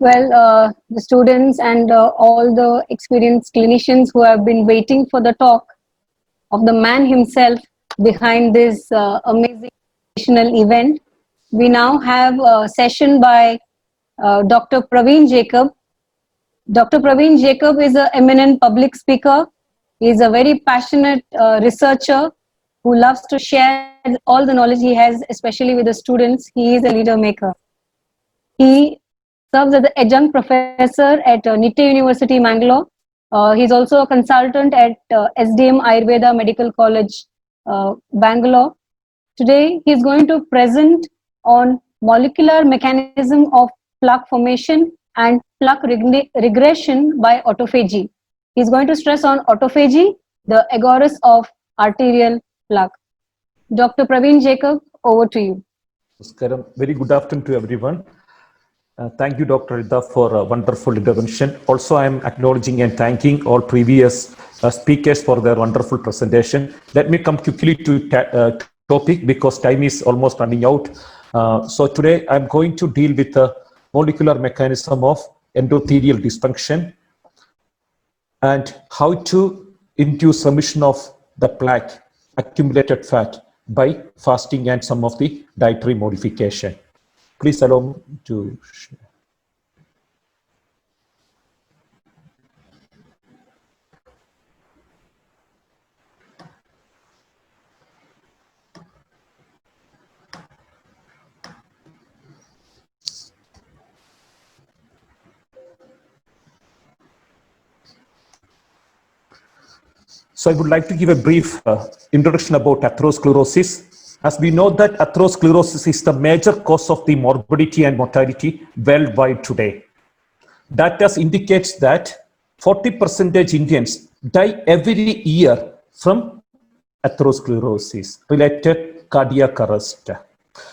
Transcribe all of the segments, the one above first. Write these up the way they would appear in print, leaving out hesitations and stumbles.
The students and all the experienced clinicians who have been waiting for the talk of the man himself behind this amazing educational event. We now have a session by Dr. Praveen Jacob. Dr. Praveen Jacob is an eminent public speaker. He is a very passionate researcher who loves to share all the knowledge he has, especially with the students. He is a leader maker. He serves as the adjunct professor at Nitya University, Mangalore. He's also a consultant at SDM Ayurveda Medical College, Bangalore. Today, he's going to present on molecular mechanism of plaque formation and plaque regression by autophagy. He's going to stress on autophagy, the agoras of arterial plaque. Dr. Praveen Jacob, over to you. Namaskaram. Very good afternoon to everyone. Thank you, Dr. Ida, for a wonderful intervention. Also, I am acknowledging and thanking all previous speakers for their wonderful presentation. Let me come quickly to topic because time is almost running out. So today I'm going to deal with the molecular mechanism of endothelial dysfunction and how to induce remission of the plaque, accumulated fat by fasting and some of the dietary modification. Please allow me to share. So I would like to give a brief introduction about atherosclerosis. As we know that atherosclerosis is the major cause of the morbidity and mortality worldwide today. Data indicates that 40% Indians die every year from atherosclerosis related cardiac arrest.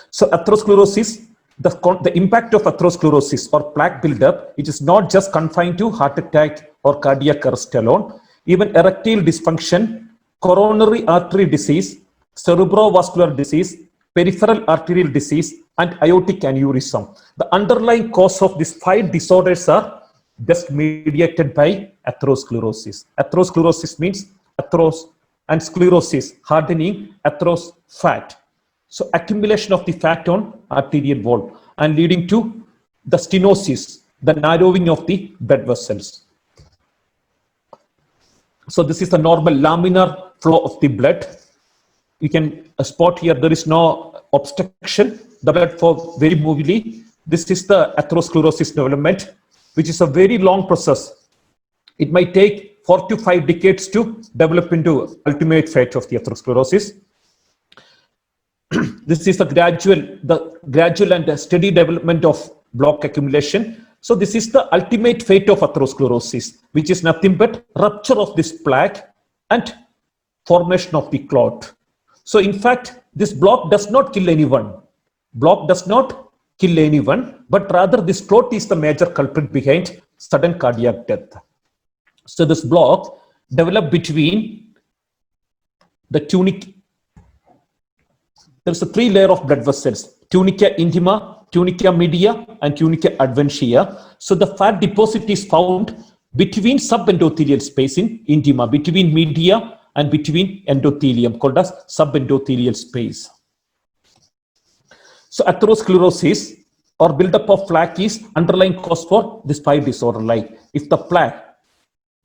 So atherosclerosis, the impact of atherosclerosis or plaque buildup, it is not just confined to heart attack or cardiac arrest alone. Even erectile dysfunction, coronary artery disease, cerebrovascular disease, peripheral arterial disease, and aortic aneurysm. The underlying cause of these 5 disorders are best mediated by atherosclerosis. Atherosclerosis means atheros and sclerosis, hardening, atheros, fat. So accumulation of the fat on arterial wall and leading to the stenosis, the narrowing of the blood vessels. So this is the normal laminar flow of the blood. You can spot here there is no obstruction. The blood flows very movingly. This is the atherosclerosis development, which is a very long process. It might take 4 to 5 decades to develop into ultimate fate of the atherosclerosis. This is the gradual and steady development of block accumulation. So this is the ultimate fate of atherosclerosis, which is nothing but rupture of this plaque and formation of the clot. So in fact, this block does not kill anyone. Block does not kill anyone, but rather this clot is the major culprit behind sudden cardiac death. So this block developed between the tunic. There's a 3 layer of blood vessels: tunica intima, tunica media, and tunica adventitia. So the fat deposit is found between subendothelial space in intima, between media and between endothelium, called as subendothelial space. So atherosclerosis or buildup of plaque is underlying cause for this 5 disorder. Like if the plaque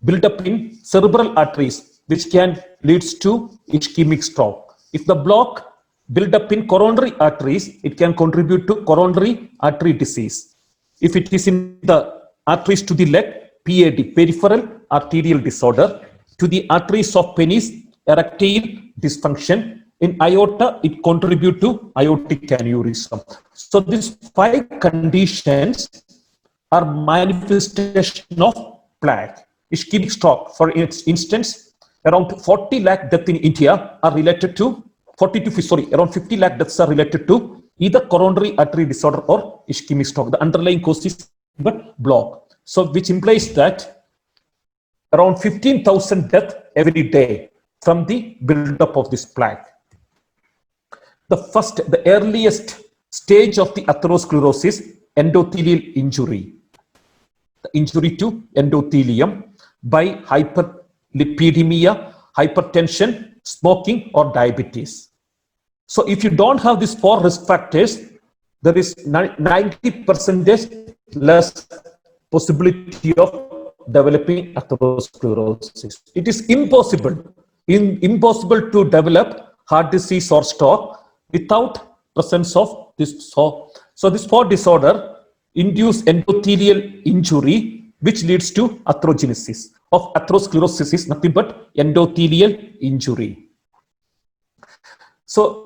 build up in cerebral arteries, which can leads to ischemic stroke. If the block build up in coronary arteries, it can contribute to coronary artery disease. If it is in the arteries to the leg, PAD, peripheral arterial disorder. To the arteries of penis, erectile dysfunction. In aorta, it contribute to aortic aneurysm. So these 5 conditions are manifestation of plaque. Ischemic stroke, for instance, around 40 lakh deaths in India are related to around 50 lakh deaths are related to either coronary artery disorder or ischemic stroke. The underlying cause is but block. So which implies that around 15,000 deaths every day from the buildup of this plaque. The earliest stage of the atherosclerosis, endothelial injury. injury to endothelium by hyperlipidemia, hypertension, smoking, or diabetes. So if you don't have these 4 risk factors, there is 90% less possibility of developing atherosclerosis. It is impossible to develop heart disease or stroke without presence of this. So this 4 disorder induce endothelial injury, which leads to atherogenesis. Of atherosclerosis is nothing but endothelial injury. So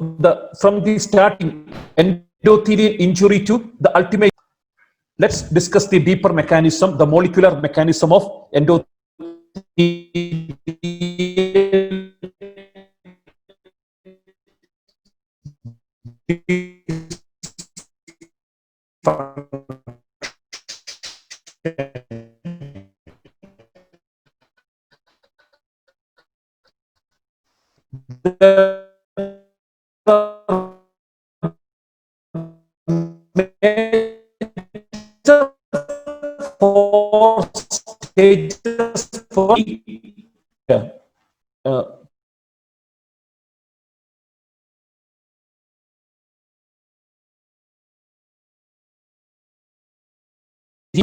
from the starting endothelial injury to the ultimate, let's discuss the deeper mechanism, the molecular mechanism of endothelial four stages for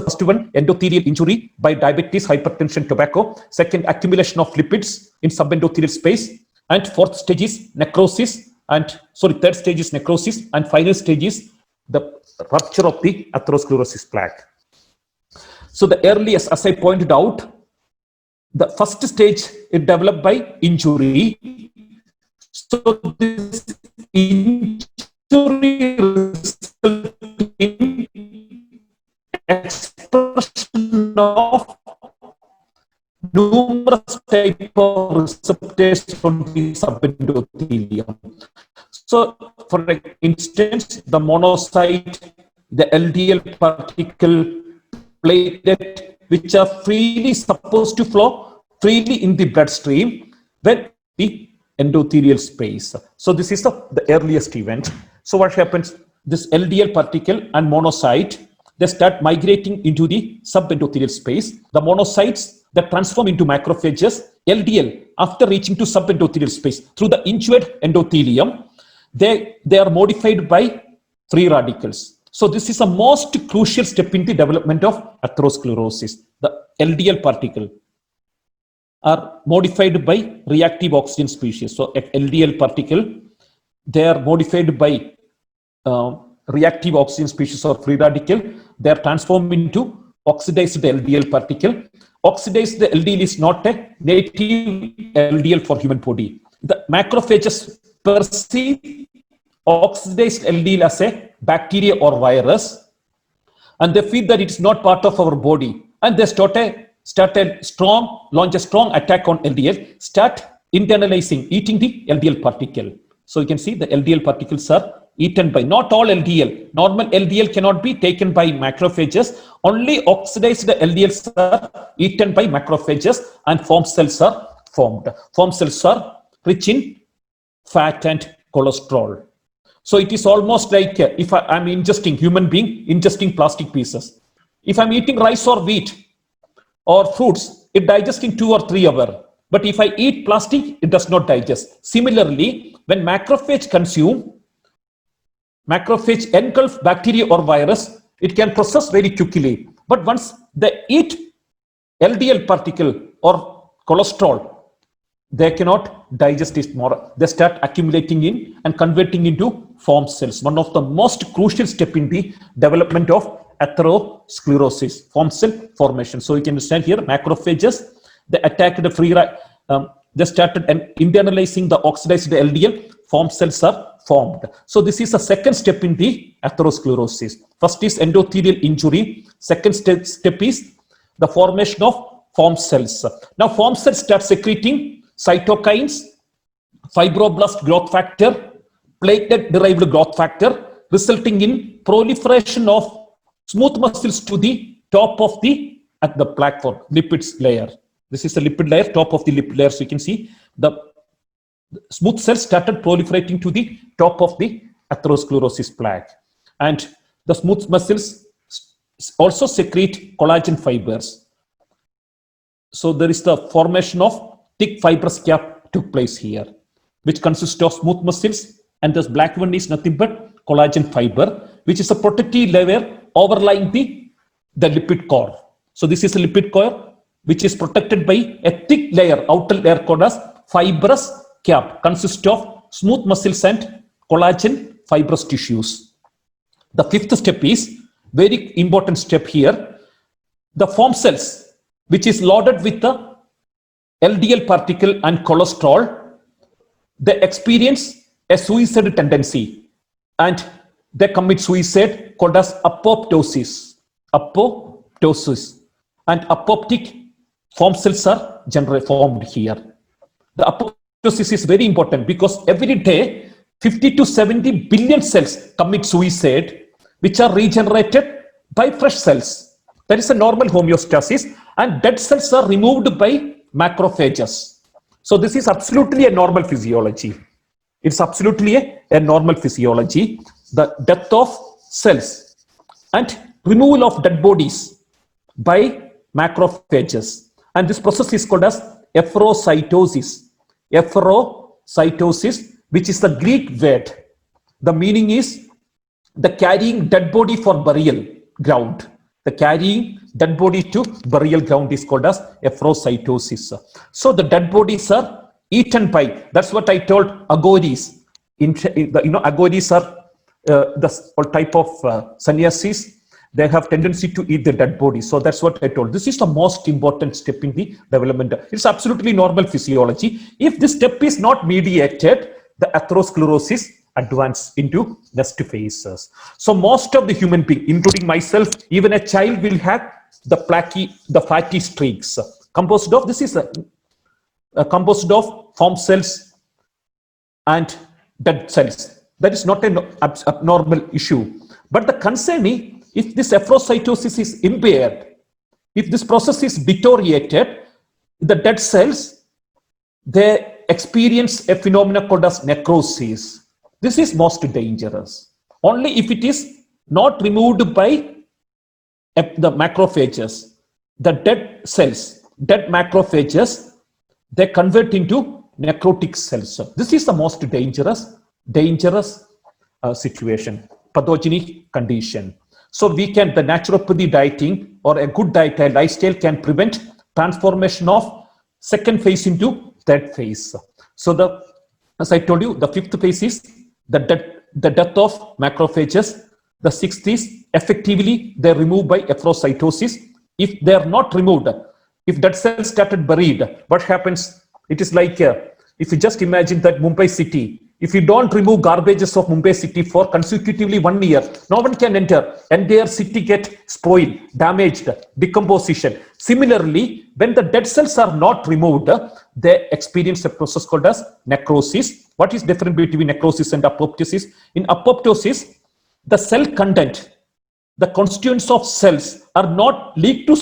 first one, endothelial injury by diabetes, hypertension, tobacco. Second, accumulation of lipids in subendothelial space. And fourth stage is necrosis. Third stage is necrosis. And final stage is the rupture of the atherosclerosis plaque. So the earliest, as I pointed out, the first stage is developed by injury. So this injury results in expression of numerous type of receptors from the subendothelium. So, for instance, the monocyte, the LDL particle, platelet, which are freely supposed to flow freely in the bloodstream when the endothelial space. So this is the earliest event. So what happens? This LDL particle and monocyte, they start migrating into the subendothelial space. The monocytes that transform into macrophages. LDL, after reaching to subendothelial space through the injured endothelium, they are modified by free radicals. So this is a most crucial step in the development of atherosclerosis. The LDL particle are modified by reactive oxygen species. So LDL particle, they are modified by reactive oxygen species or free radical. They are transformed into oxidized LDL particle. Oxidized LDL is not a native LDL for human body. The macrophages perceive oxidized LDL as a bacteria or virus, and they feel that it is not part of our body, and they launch a strong attack on LDL, start internalizing, eating the LDL particle. So you can see the LDL particles are eaten by, not all LDL. Normal LDL cannot be taken by macrophages. Only oxidized LDLs are eaten by macrophages, and form cells are formed. Form cells are rich in fat and cholesterol. So it is almost like if I'm ingesting, human being ingesting plastic pieces. If I'm eating rice or wheat or fruits, it digests in 2 or 3 hours. But if I eat plastic, it does not digest. Similarly, when macrophage engulf bacteria or virus, it can process very quickly. But once they eat LDL particle or cholesterol, they cannot digest it more. They start accumulating in and converting into form cells. One of the most crucial step in the development of atherosclerosis, form cell formation. So you can understand here, macrophages, they attack the free, they started internalizing the oxidized LDL, form cells are formed. So this is the second step in the atherosclerosis. First is endothelial injury. Second step is the formation of form cells. Now form cells start secreting cytokines, fibroblast growth factor, platelet-derived growth factor, resulting in proliferation of smooth muscles to the top of the platform, lipids layer. This is the lipid layer, top of the lipid layer. So you can see the smooth cells started proliferating to the top of the atherosclerosis plaque. And the smooth muscles also secrete collagen fibers. So there is the formation of thick fibrous cap took place here, which consists of smooth muscles, and this black one is nothing but collagen fiber, which is a protective layer overlying the lipid core. So this is a lipid core which is protected by a thick layer, outer layer called as fibrous cap, consists of smooth muscles and collagen fibrous tissues. The fifth step is very important step here. The foam cells, which is loaded with the LDL particle and cholesterol, they experience a suicide tendency and they commit suicide called as apoptosis. Apoptosis. And apoptic foam cells are formed here. The apoptosis is very important because every day 50 to 70 billion cells commit suicide, which are regenerated by fresh cells. That is a normal homeostasis, and dead cells are removed by macrophages. So this is absolutely a normal physiology. It's absolutely a normal physiology. The death of cells and removal of dead bodies by macrophages. And this process is called as epherocytosis. Epherocytosis, which is the Greek word. The meaning is the carrying dead body for burial ground. The carrying dead body to burial ground is called as epherocytosis. So the dead bodies are eaten by, that's what I told, agoris. Agoris are the type of sannyasis. They have tendency to eat the dead body. So that's what I told. This is the most important step in the development. It's absolutely normal physiology. If this step is not mediated, the atherosclerosis advance into next phases. So most of the human being, including myself, even a child, will have the fatty streaks composed of, this is composed of foam cells and dead cells. That is not an abnormal issue. But the concern is, if this epherocytosis is impaired, if this process is deteriorated, the dead cells, they experience a phenomenon called as necrosis. This is most dangerous. Only if it is not removed by the macrophages, the dead cells, dead macrophages, they convert into necrotic cells. So this is the most dangerous situation, pathogenic condition. So we can, the naturopathy dieting or a good diet lifestyle can prevent transformation of second phase into third phase. So as I told you, the fifth phase is the death of macrophages. The sixth is effectively they're removed by epherocytosis. If they're not removed, if dead cells started buried, what happens? It is like, if you just imagine that Mumbai city, if you don't remove garbages of Mumbai city for consecutively 1 year, no one can enter. Entire city get spoiled, damaged, decomposition. Similarly, when the dead cells are not removed, they experience a process called as necrosis. What is different between necrosis and apoptosis? In apoptosis, the cell content, the constituents of cells are not leaked to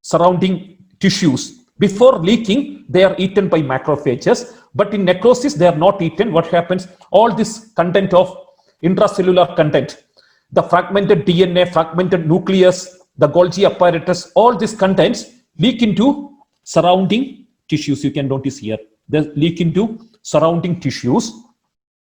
surrounding tissues. Before leaking, they are eaten by macrophages. But in necrosis, they are not eaten. What happens? All this content of intracellular content, the fragmented DNA, fragmented nucleus, the Golgi apparatus, all these contents leak into surrounding tissues. You can notice here, they leak into surrounding tissues.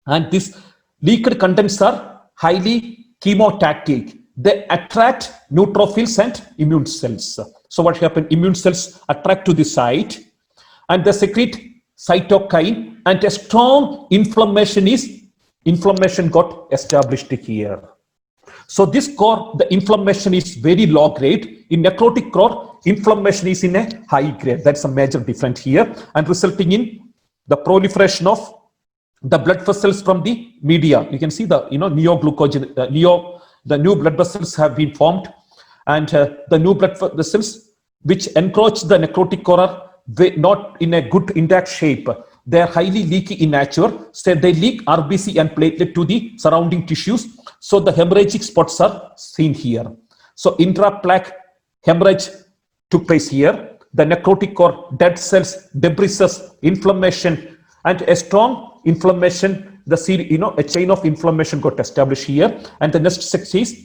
And these leaked contents are highly chemotactic. They attract neutrophils and immune cells. So what happens? Immune cells attract to the site and they secrete cytokine, and a strong inflammation got established here. So this core, the inflammation is very low grade. In necrotic core, inflammation is in a high grade. That's a major difference here, and resulting in the proliferation of the blood vessels from the media. You can see the neoglucogen, the new blood vessels have been formed, and the new blood vessels which encroach the necrotic core are not in a good intact shape. They are highly leaky in nature. So they leak RBC and platelet to the surrounding tissues. So the hemorrhagic spots are seen here. So intraplaque hemorrhage took place here. The necrotic core, dead cells, debris, inflammation, and a strong inflammation. A chain of inflammation got established here. And the next section is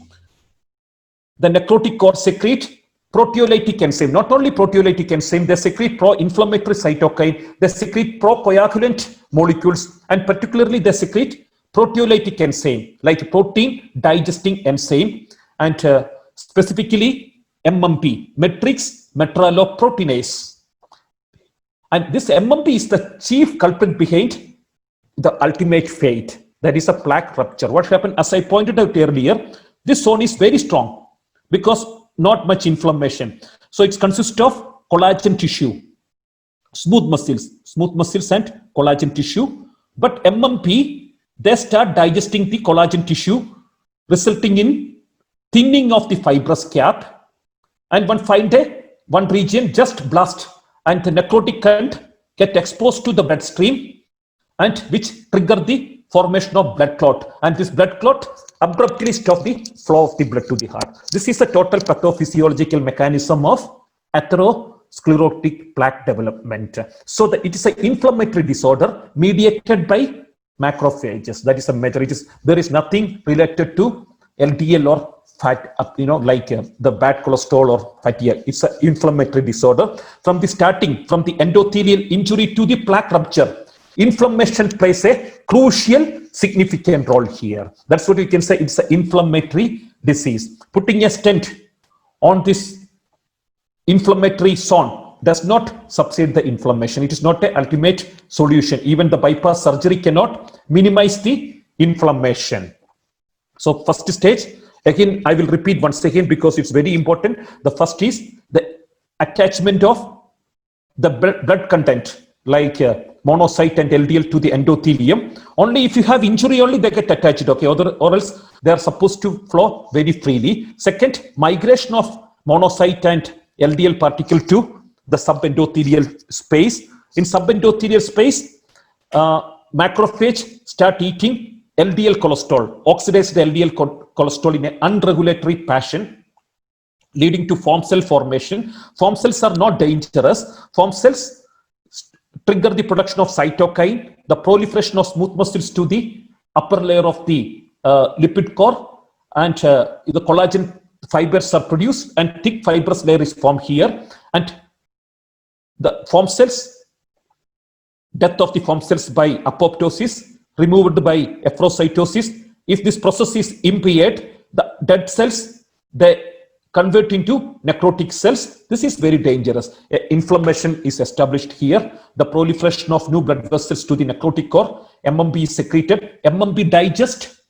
the necrotic core secrete proteolytic enzyme. Not only proteolytic enzyme, they secrete pro-inflammatory cytokine, they secrete pro-coagulant molecules, and particularly they secrete proteolytic enzyme, like protein digesting enzyme, and specifically MMP, matrix metalloproteinase. And this MMP is the chief culprit behind the ultimate fate, that is a plaque rupture. What happened, as I pointed out earlier, this zone is very strong because not much inflammation. So it consists of collagen tissue, smooth muscles and collagen tissue. But MMP, they start digesting the collagen tissue, resulting in thinning of the fibrous cap. And one fine day, one region just blast and the necrotic current get exposed to the bloodstream, and which trigger the formation of blood clot. And this blood clot abruptly stop the flow of the blood to the heart. This is the total pathophysiological mechanism of atherosclerotic plaque development. So that it is an inflammatory disorder mediated by macrophages. That is a major. There is nothing related to LDL or fat, like the bad cholesterol or fatty. It's an inflammatory disorder. From the endothelial injury to the plaque rupture, inflammation plays a crucial, significant role here. That's what you can say. It's an inflammatory disease. Putting a stent on this inflammatory zone does not subside the inflammation. It is not an ultimate solution. Even the bypass surgery cannot minimize the inflammation. So first stage, again, I will repeat once again because it's very important. The first is the attachment of the blood content, like monocyte and LDL, to the endothelium. Only if you have injury, only they get attached, okay, or else they are supposed to flow very freely. Second, migration of monocyte and LDL particle to the subendothelial space. In subendothelial space, macrophage start eating LDL cholesterol, oxidized LDL cholesterol in an unregulatory fashion, leading to form cell formation. Form cells are not dangerous. Form cells trigger the production of cytokine, the proliferation of smooth muscles to the upper layer of the lipid core, and the collagen fibers are produced and thick fibrous layer is formed here. And the form cells, death of the form cells by apoptosis, removed by efferocytosis. If this process is impaired, the dead cells, they convert into necrotic cells. This is very dangerous. Inflammation is established here. The proliferation of new blood vessels to the necrotic core. MMP is secreted. MMP digest.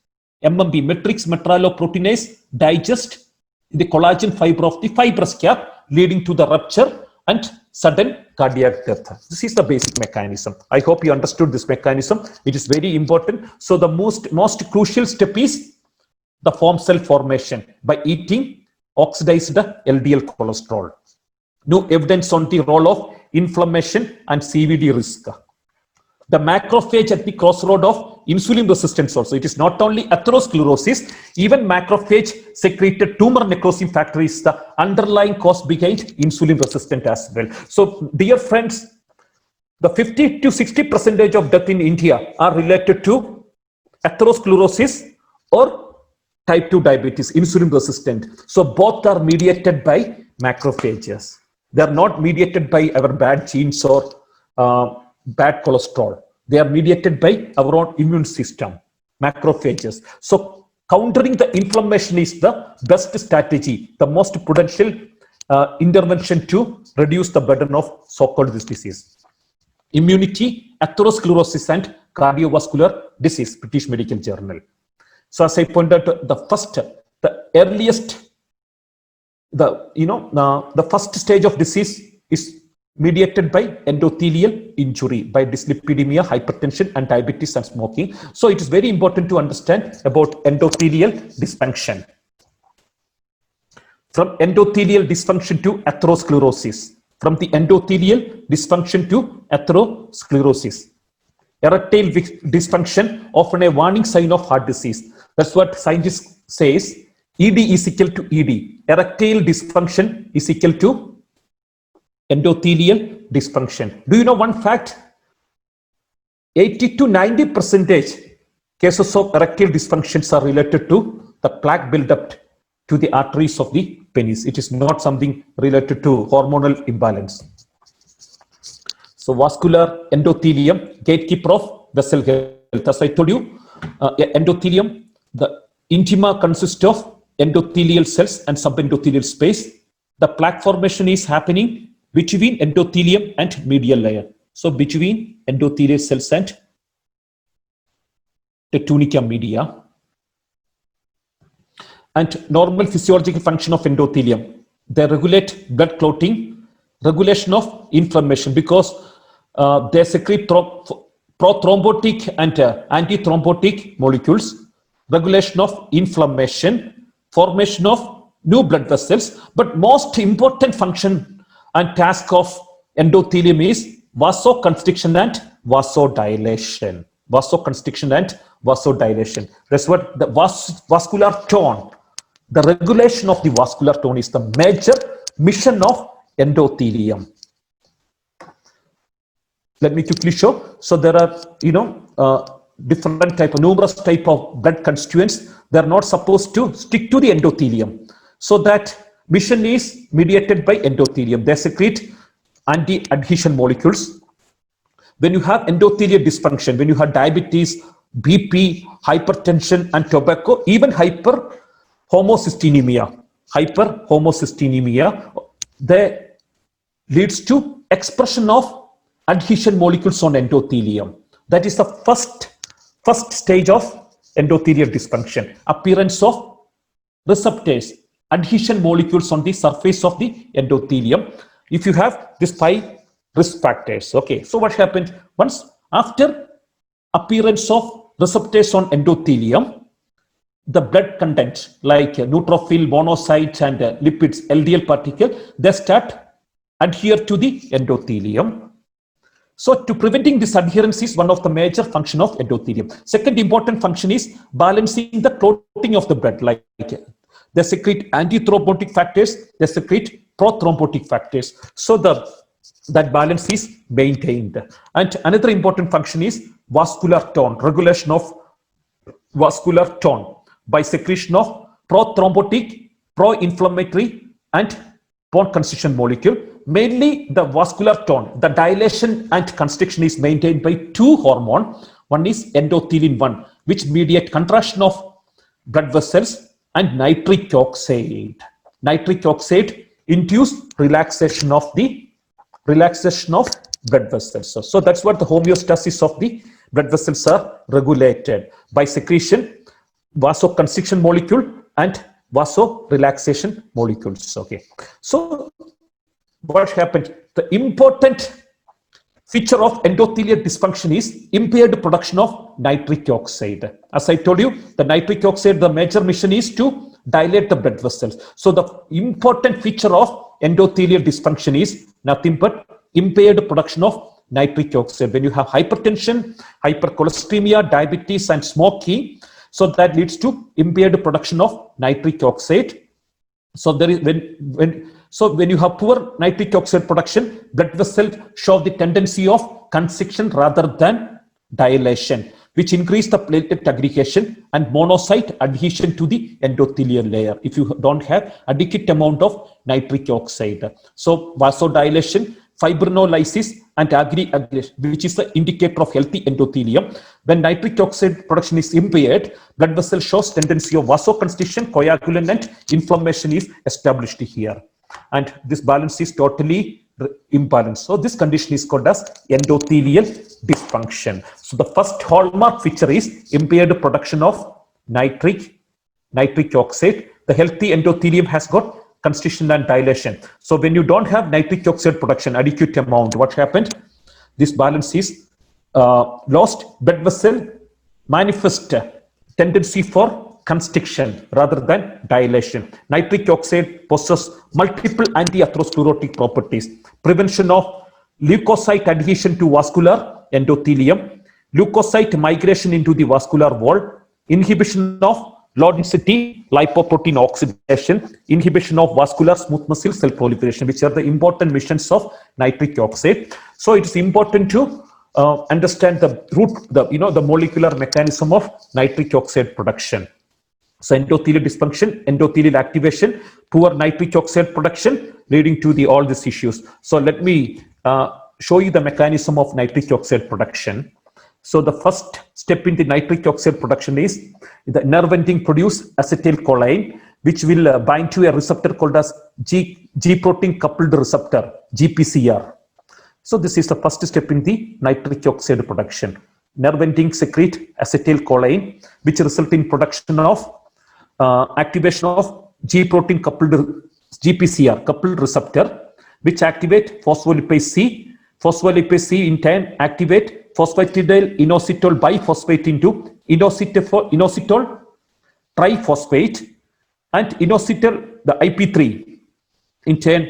MMP, matrix metalloproteinase, digest the collagen fiber of the fibrous cap, leading to the rupture and sudden cardiac death. This is the basic mechanism. I hope you understood this mechanism. It is very important. So the most crucial step is the form cell formation by eating oxidized LDL cholesterol. No evidence on the role of inflammation and CVD risk. The macrophage at the crossroad of insulin resistance also. It is not only atherosclerosis, even macrophage secreted tumor necrosis factor is the underlying cause behind insulin resistant as well. So dear friends, the 50 to 60% of death in India are related to atherosclerosis or type 2 diabetes, insulin resistant. So both are mediated by macrophages. They are not mediated by our bad genes or bad cholesterol. They are mediated by our own immune system, macrophages. So countering the inflammation is the best strategy, the most prudential intervention to reduce the burden of so-called this disease. Immunity, atherosclerosis and cardiovascular disease, British Medical Journal. So as I pointed out, the first stage of disease is mediated by endothelial injury, by dyslipidemia, hypertension, and diabetes and smoking. So it is very important to understand about endothelial dysfunction. From endothelial dysfunction to atherosclerosis. From the endothelial dysfunction to atherosclerosis. Erectile dysfunction, often a warning sign of heart disease. That's what scientists says. ED is equal to ED. Erectile dysfunction is equal to endothelial dysfunction. Do you know one fact? 80 to 90% cases of erectile dysfunctions are related to the plaque buildup to the arteries of the penis. It is not something related to hormonal imbalance. So vascular endothelium, gatekeeper of vessel health. As I told you, endothelium, the intima consists of endothelial cells and subendothelial space. The plaque formation is happening between endothelium and medial layer. So between endothelial cells and the tunica media. And normal physiological function of endothelium. They regulate blood clotting, regulation of inflammation, because they secrete prothrombotic and antithrombotic molecules, regulation of inflammation, formation of new blood vessels. But most important function and task of endothelium is vasoconstriction and vasodilation. Vasoconstriction and vasodilation. That's what the vascular tone, the regulation of the vascular tone is the major mission of endothelium. Let me quickly show. So there are, different numerous type of blood constituents. They're not supposed to stick to the endothelium. So that mission is mediated by endothelium. They secrete anti-adhesion molecules. When you have endothelial dysfunction, when you have diabetes, BP, hypertension, and tobacco, even hyperhomocystinemia, they leads to expression of adhesion molecules on endothelium. That is the first stage of endothelial dysfunction. Appearance of receptors, adhesion molecules on the surface of the endothelium. If you have these 5 risk factors, okay. So what happened once after appearance of receptors on endothelium, the blood content like neutrophil, monocytes, and lipids, LDL particle, they start adhere to the endothelium. So to preventing this adherence is one of the major function of endothelium. Second important function is balancing the clotting of the blood. Like they secrete antithrombotic factors, they secrete prothrombotic factors. So that balance is maintained. And another important function is vascular tone, regulation of vascular tone by secretion of prothrombotic, pro-inflammatory, and bone constriction molecule. Mainly the vascular tone, the dilation and constriction is maintained by 2 hormones. One is endothelin-1, which mediate contraction of blood vessels, and nitric oxide. Nitric oxide induce relaxation of blood vessels. So that's what the homeostasis of the blood vessels are regulated by secretion, vasoconstriction molecule, and vasorelaxation molecules. Okay. So what happened? The important feature of endothelial dysfunction is impaired production of nitric oxide. As I told you, the nitric oxide, the major mission is to dilate the blood vessels. So the important feature of endothelial dysfunction is nothing but impaired production of nitric oxide. When you have hypertension, hypercholesteremia, diabetes, and smoking, so that leads to impaired production of nitric oxide. So there is when you have poor nitric oxide production, blood vessels show the tendency of constriction rather than dilation, which increase the platelet aggregation and monocyte adhesion to the endothelial layer if you don't have adequate amount of nitric oxide. So vasodilation, fibrinolysis, and aggregation, which is the indicator of healthy endothelium. When nitric oxide production is impaired, blood vessel shows tendency of vasoconstriction, coagulation, and inflammation is established here. And this balance is totally imbalanced. So this condition is called as endothelial dysfunction. So the first hallmark feature is impaired production of nitric oxide. The healthy endothelium has got constriction and dilation. So when you don't have nitric oxide production adequate amount, what happened? This balance is lost. Blood vessel manifest tendency for constriction rather than dilation. Nitric oxide possesses multiple anti-atherosclerotic properties. Prevention of leukocyte adhesion to vascular endothelium, leukocyte migration into the vascular wall, inhibition of low-density lipoprotein oxidation, inhibition of vascular smooth muscle cell proliferation, which are the important missions of nitric oxide. So it is important to understand the root, the molecular mechanism of nitric oxide production. So endothelial dysfunction, endothelial activation, poor nitric oxide production, leading to all these issues. So let me show you the mechanism of nitric oxide production. So the first step in the nitric oxide production is the nerve ending produce acetylcholine, which will bind to a receptor called as G protein coupled receptor, GPCR. So this is the first step in the nitric oxide production. Nerve ending secrete acetylcholine, which result in production of activation of G protein coupled GPCR coupled receptor, which activate phospholipase C. Phospholipase C in turn activate phosphatidyl inositol biphosphate into inositol triphosphate, and inositol, the IP3, in turn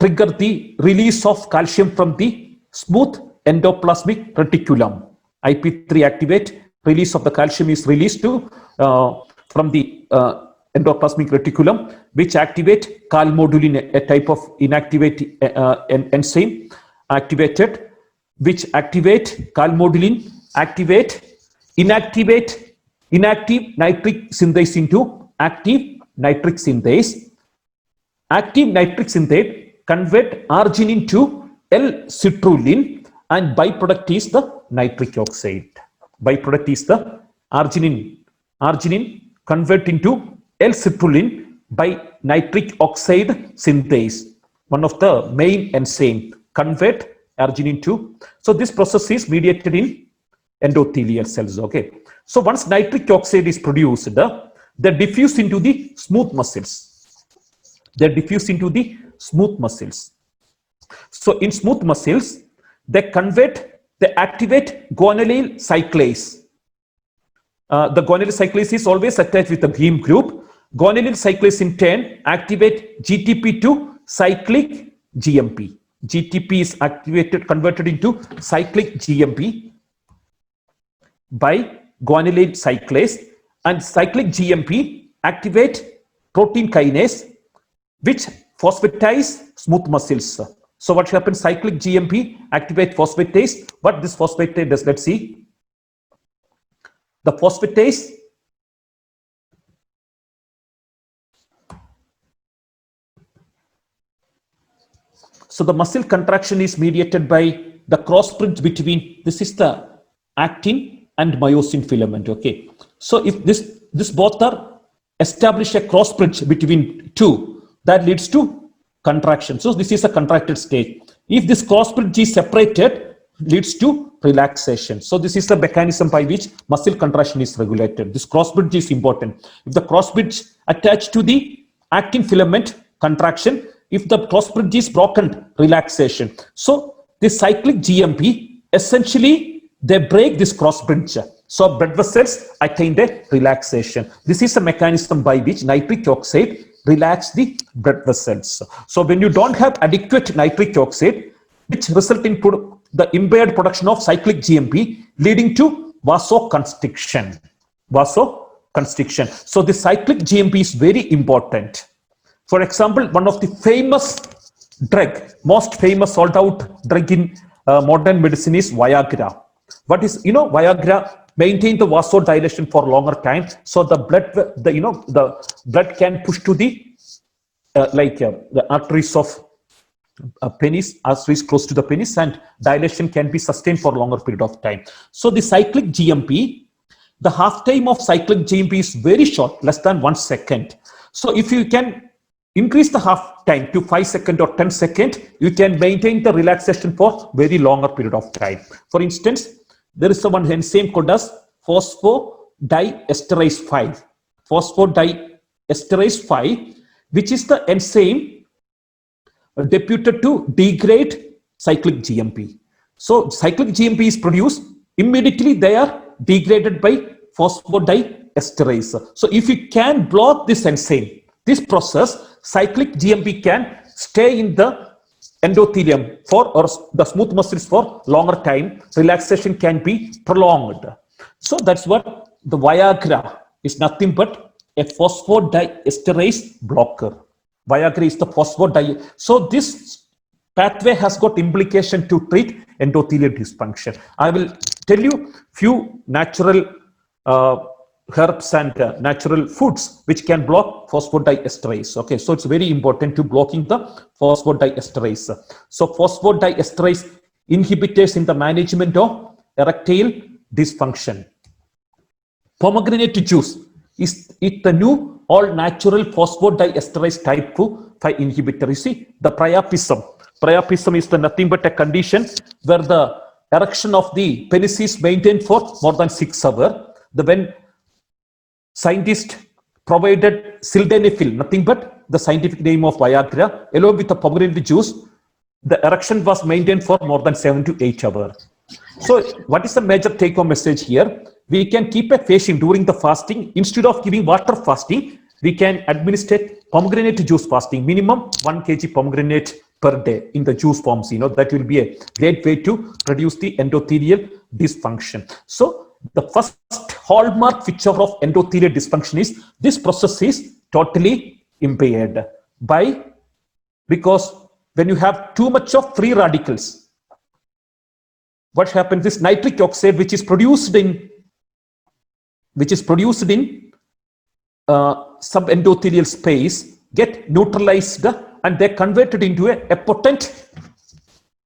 trigger the release of calcium from the smooth endoplasmic reticulum. IP3 activate, release of the calcium is released to from the endoplasmic reticulum, which activate calmodulin, a type of inactivate enzyme activated, which activate calmodulin, activate inactive nitric synthase into active nitric synthase. Active nitric synthase convert arginine to L-citrulline, and byproduct is the nitric oxide. Byproduct is the arginine. Arginine convert into L-citrulline by nitric oxide synthase. One of the main enzyme convert arginine to. So this process is mediated in endothelial cells. Okay. So once nitric oxide is produced, they diffuse into the smooth muscles. They diffuse into the smooth muscles. So in smooth muscles, they activate guanylyl cyclase. The guanylyl cyclase is always attached with the heme group. Guanylyl cyclase in turn activate GTP2 cyclic GMP. GTP is converted into cyclic GMP by guanylyl cyclase, and cyclic GMP activate protein kinase, which phosphatize smooth muscles. So what happens? Cyclic GMP activate phosphatase. What this phosphatase does? Let's see. The phosphatase so the muscle contraction is mediated by the cross bridge between, this is the actin and myosin filament. Okay, so if this both are establish a cross bridge between two, that leads to contraction. So this is a contracted state. If this cross bridge is separated, leads to relaxation. So this is the mechanism by which muscle contraction is regulated. This cross bridge is important. If the cross bridge attached to the actin filament, contraction. If the cross bridge is broken, relaxation. So this cyclic GMP, essentially they break this cross bridge. So blood vessels attain the relaxation. This is a mechanism by which nitric oxide relax the blood vessels. So when you don't have adequate nitric oxide, which result in the impaired production of cyclic GMP, leading to vasoconstriction. Vasoconstriction. So the cyclic GMP is very important. For example, one of the famous drug, most famous sold out drug in modern medicine is Viagra. What is, Viagra maintain the vasodilation for longer time, so the blood, the blood can push to the the arteries of penis, arteries close to the penis, and dilation can be sustained for longer period of time. So the cyclic GMP, the half time of cyclic GMP is very short, less than 1 second. So if you can increase the half time to 5 seconds or 10 seconds, you can maintain the relaxation for very longer period of time. For instance, there is one enzyme called as phosphodiesterase 5. Phosphodiesterase 5, which is the enzyme deputed to degrade cyclic GMP. So cyclic GMP is produced, immediately they are degraded by phosphodiesterase. So if you can block this enzyme, this process, cyclic GMP can stay in the endothelium or the smooth muscles for longer time. Relaxation can be prolonged. So that's what the Viagra is, nothing but a phosphodiesterase blocker. Viagra is the phosphodiesterase. So this pathway has got implication to treat endothelial dysfunction. I will tell you few natural herbs and natural foods which can block phosphodiesterase. Okay, so it's very important to blocking the phosphodiesterase. So phosphodiesterase inhibitors in the management of erectile dysfunction. Pomegranate juice is the new all natural phosphodiesterase type 5 inhibitor. You see the priapism. Priapism is the nothing but a condition where the erection of the penis is maintained for more than 6 hours. When scientists provided sildenafil, nothing but the scientific name of Viagra, along with the pomegranate juice, the erection was maintained for more than 7 to 8 hours. So what is the major take-home message here? We can keep a patient during the fasting. Instead of giving water fasting, we can administer pomegranate juice fasting, minimum 1 kg pomegranate per day in the juice forms. That will be a great way to reduce the endothelial dysfunction. So the first hallmark feature of endothelial dysfunction is this process is totally impaired because when you have too much of free radicals, what happens is nitric oxide, which is produced in subendothelial space, get neutralized and they're converted into a potent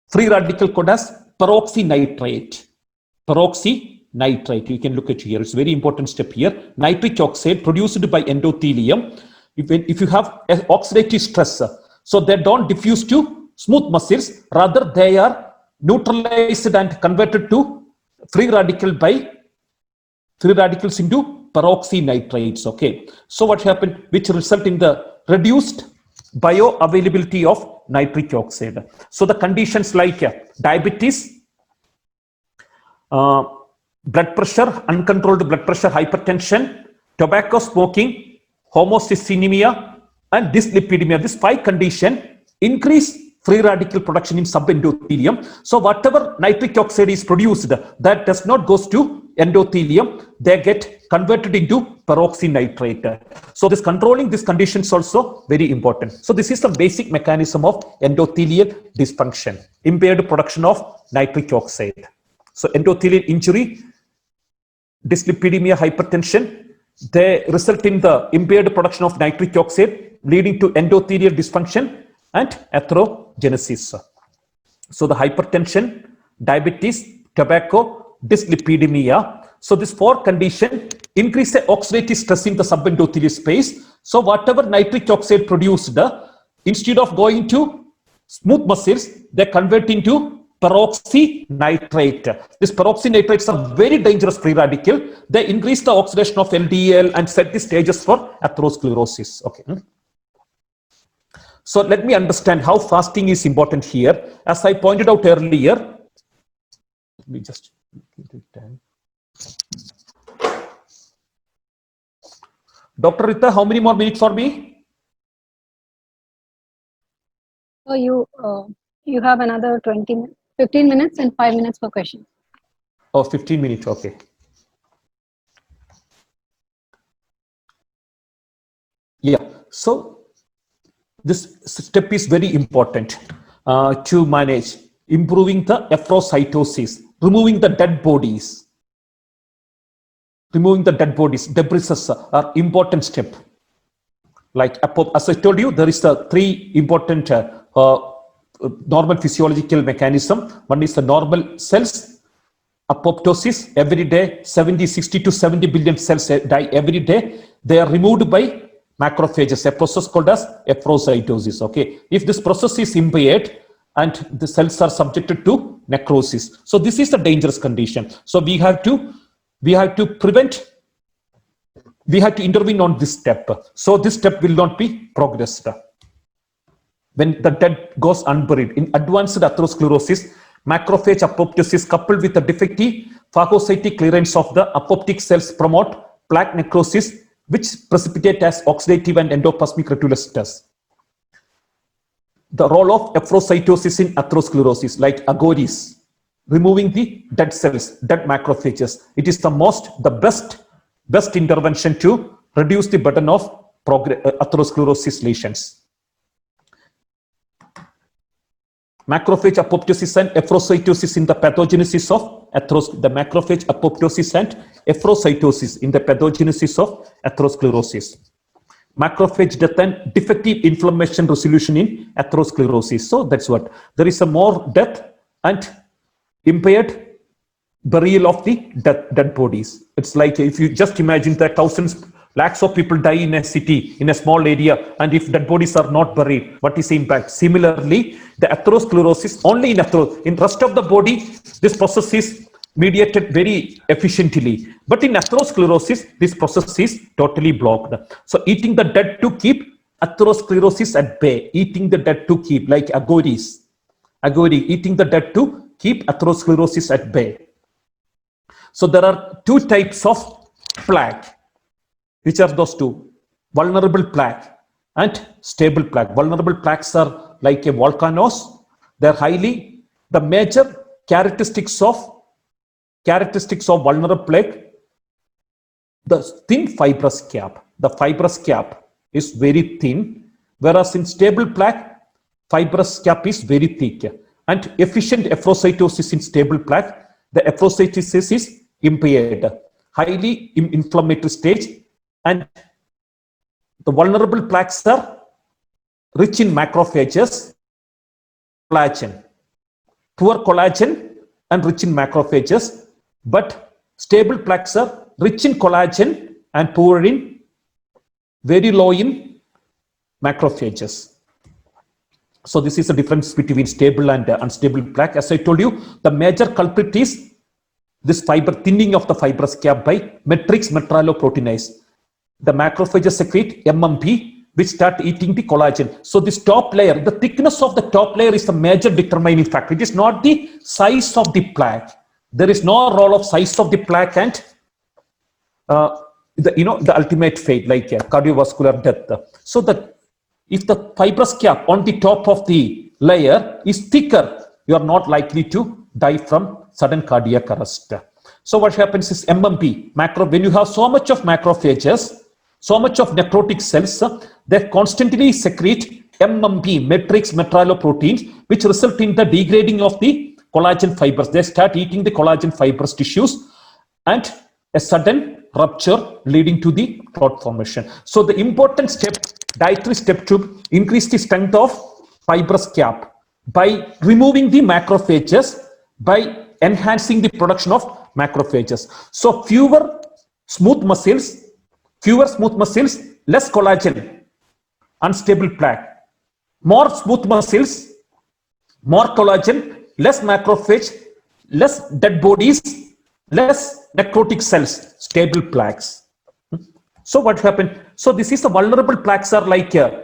free radical called as peroxynitrate. Peroxynitrate, you can look at here. It's a very important step here. Nitric oxide produced by endothelium. If you have an oxidative stress, so they don't diffuse to smooth muscles, rather they are neutralized and converted to free radicals into peroxynitrates. Okay, so what happened, which result in the reduced bioavailability of nitric oxide. So the conditions like diabetes, blood pressure, uncontrolled blood pressure, hypertension, tobacco smoking, homocystinemia, and dyslipidemia, this 5 conditions increase free radical production in subendothelium. So whatever nitric oxide is produced, that does not goes to endothelium, they get converted into peroxynitrate. So this controlling these conditions also very important. So this is the basic mechanism of endothelial dysfunction, impaired production of nitric oxide. So endothelial injury, dyslipidemia, hypertension, they result in the impaired production of nitric oxide, leading to endothelial dysfunction and atherogenesis. So the hypertension, diabetes, tobacco, dyslipidemia. So this 4 conditions increase the oxidative stress in the subendothelial space. So whatever nitric oxide produced, instead of going to smooth muscles, they convert into peroxynitrate. These peroxynitrates are very dangerous free radical. They increase the oxidation of LDL and set the stages for atherosclerosis. Okay. So let me understand how fasting is important here. As I pointed out earlier, let me just give it time. Dr. Rita, how many more minutes for me? So you have another 15 minutes and 5 minutes for questions. Oh, 15 minutes. Okay. Yeah. So this step is very important to manage improving the erythrocytosis, removing the dead bodies. Removing the dead bodies, debris are important step. Like as I told you, there is the 3 important normal physiological mechanism. One is the normal cells, apoptosis every day, 60 to 70 billion cells die every day. They are removed by macrophages, a process called as erythrocytosis. Okay, if this process is impaired and the cells are subjected to necrosis, so this is the dangerous condition. So we have to intervene on this step. So this step will not be progressed. When the dead goes unburied, in advanced atherosclerosis, macrophage apoptosis coupled with the defective phagocytic clearance of the apoptic cells promote plaque necrosis, which precipitate as oxidative and endoplasmic reticulocytosis. The role of erythrocytosis in atherosclerosis, like agoris, removing the dead cells, dead macrophages. It is the best intervention to reduce the burden of atherosclerosis lesions. Macrophage apoptosis and efferocytosis in the pathogenesis of the macrophage apoptosis and efferocytosis in the pathogenesis of atherosclerosis. Macrophage death and defective inflammation resolution in atherosclerosis. So that's what. There is a more death and impaired burial of the dead bodies. It's like if you just imagine that thousands, lakhs of people die in a city, in a small area, and if dead bodies are not buried, what is the impact? Similarly, the atherosclerosis, only in rest of the body, this process is mediated very efficiently. But in atherosclerosis, this process is totally blocked. So eating the dead to keep atherosclerosis at bay, eating the dead to keep, like agouti, eating the dead to keep atherosclerosis at bay. So there are two types of plaque. Which are those two? Vulnerable plaque and stable plaque. Vulnerable plaques are like a volcanoes. They're the major characteristics of vulnerable plaque, the thin fibrous cap. The fibrous cap is very thin, whereas in stable plaque, fibrous cap is very thick. And efficient efferocytosis in stable plaque, the efferocytosis is impaired, highly inflammatory stage. And the vulnerable plaques are rich in macrophages, collagen, poor collagen and rich in macrophages, but stable plaques are rich in collagen and very low in macrophages. So this is the difference between stable and unstable plaque. As I told you, the major culprit is this thinning of the fibrous cap by matrix metalloproteinase. The macrophages secrete MMP, which start eating the collagen. So this top layer, the thickness of the top layer is the major determining factor. It is not the size of the plaque. There is no role of size of the plaque and the ultimate fate, like cardiovascular death. So that if the fibrous cap on the top of the layer is thicker, you are not likely to die from sudden cardiac arrest. So what happens is MMP, when you have so much of macrophages, so much of necrotic cells, they constantly secrete MMP, matrix metalloproteins, which result in the degrading of the collagen fibers. They start eating the collagen fibrous tissues and a sudden rupture leading to the clot formation. So the important dietary step to increase the strength of fibrous cap by removing the macrophages, by enhancing the production of macrophages. So fewer smooth muscles, less collagen, unstable plaque. More smooth muscles, more collagen, less macrophage, less dead bodies, less necrotic cells, stable plaques. So what happened? So this is the vulnerable plaques are like, they're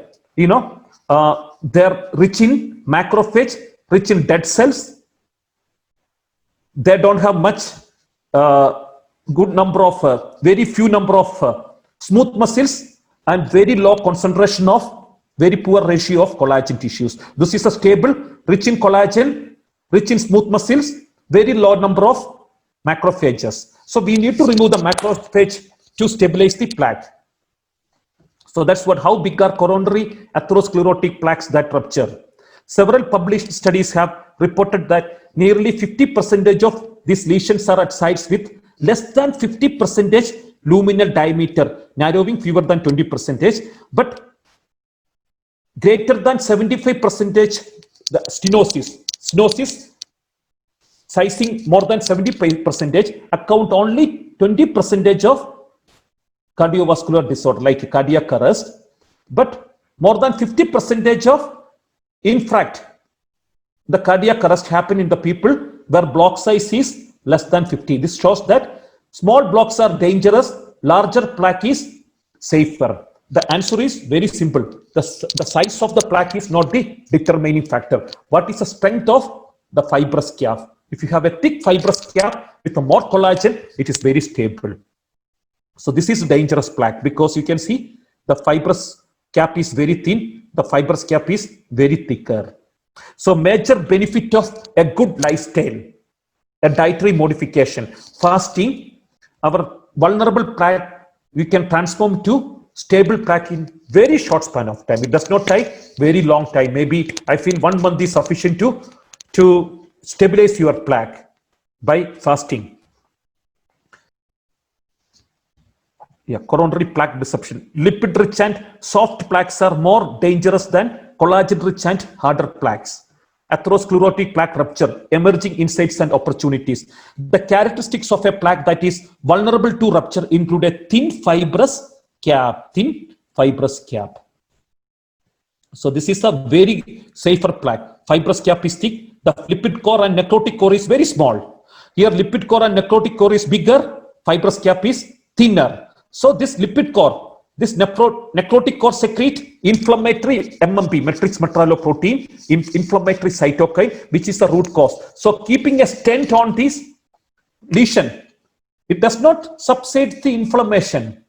rich in macrophage, rich in dead cells. They don't have much, very few number of smooth muscles and very low concentration of very poor ratio of collagen tissues. This is a stable, rich in collagen, rich in smooth muscles, very low number of macrophages. So we need to remove the macrophage to stabilize the plaque. So that's how big are coronary atherosclerotic plaques that rupture. Several published studies have reported that nearly 50% of these lesions are at sites with less than 50% luminal diameter, narrowing fewer than 20%, but greater than 75% the stenosis sizing more than 70% account only 20% of cardiovascular disorder like cardiac arrest, but more than 50% of infarct, the cardiac arrest happen in the people where block size is less than 50. This shows that small blocks are dangerous, larger plaque is safer. The answer is very simple. The size of the plaque is not the determining factor. What is the strength of the fibrous cap? If you have a thick fibrous cap with a more collagen, it is very stable. So this is dangerous plaque because you can see the fibrous cap is very thin, the fibrous cap is very thicker. So major benefit of a good lifestyle, a dietary modification, fasting, our vulnerable plaque we can transform to stable plaque in very short span of time. It does not take very long time. Maybe I feel 1 month is sufficient to stabilize your plaque by fasting. Yeah, coronary plaque disruption. Lipid-rich and soft plaques are more dangerous than collagen-rich and harder plaques. Atherosclerotic plaque rupture, emerging insights and opportunities. The characteristics of a plaque that is vulnerable to rupture include a thin fibrous cap. So this is a very safer plaque. Fibrous cap is thick. The lipid core and necrotic core is very small. Here lipid core and necrotic core is bigger. Fibrous cap is thinner. So this lipid core, this necrotic core secrete inflammatory MMP, matrix metalloprotein, inflammatory cytokine, which is the root cause. So keeping a stent on this lesion, it does not subside the inflammation.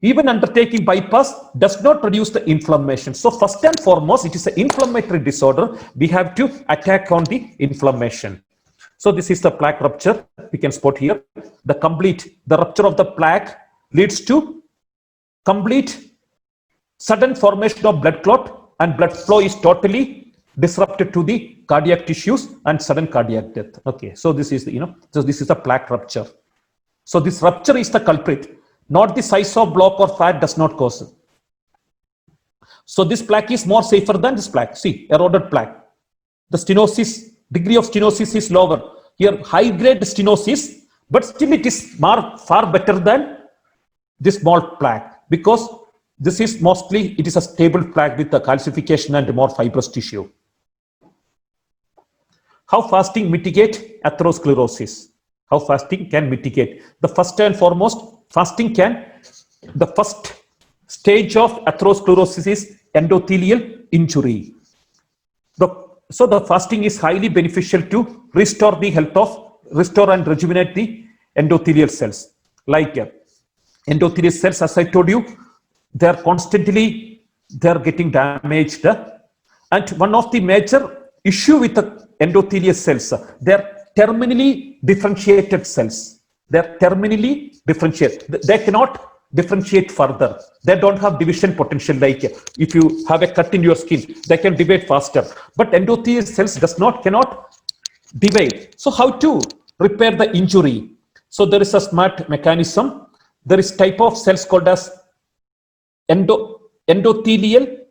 Even undertaking bypass does not reduce the inflammation. So first and foremost, it is an inflammatory disorder. We have to attack on the inflammation. So this is the plaque rupture. We can spot here. The rupture of the plaque leads to complete sudden formation of blood clot, and blood flow is totally disrupted to the cardiac tissues and sudden cardiac death. Okay, so this is so this is a plaque rupture. So this rupture is the culprit, not the size of block or fat does not cause it. So this plaque is more safer than this plaque. See, eroded plaque. The stenosis, degree of stenosis is lower. Here, high grade stenosis, but still it is far better than this small plaque, because this is mostly, it is a stable plaque with the calcification and more fibrous tissue. How fasting mitigate atherosclerosis? How fasting can mitigate? The first and foremost, the first stage of atherosclerosis is endothelial injury. So the fasting is highly beneficial to restore and rejuvenate the endothelial cells. Like endothelial cells, as I told you, they are getting damaged. And one of the major issue with the endothelial cells, they are terminally differentiated cells. They are terminally differentiated. They cannot differentiate further. They don't have division potential. Like if you have a cut in your skin, they can divide faster. But endothelial cells cannot divide. So how to repair the injury? So there is a smart mechanism. There is type of cells called as endothelial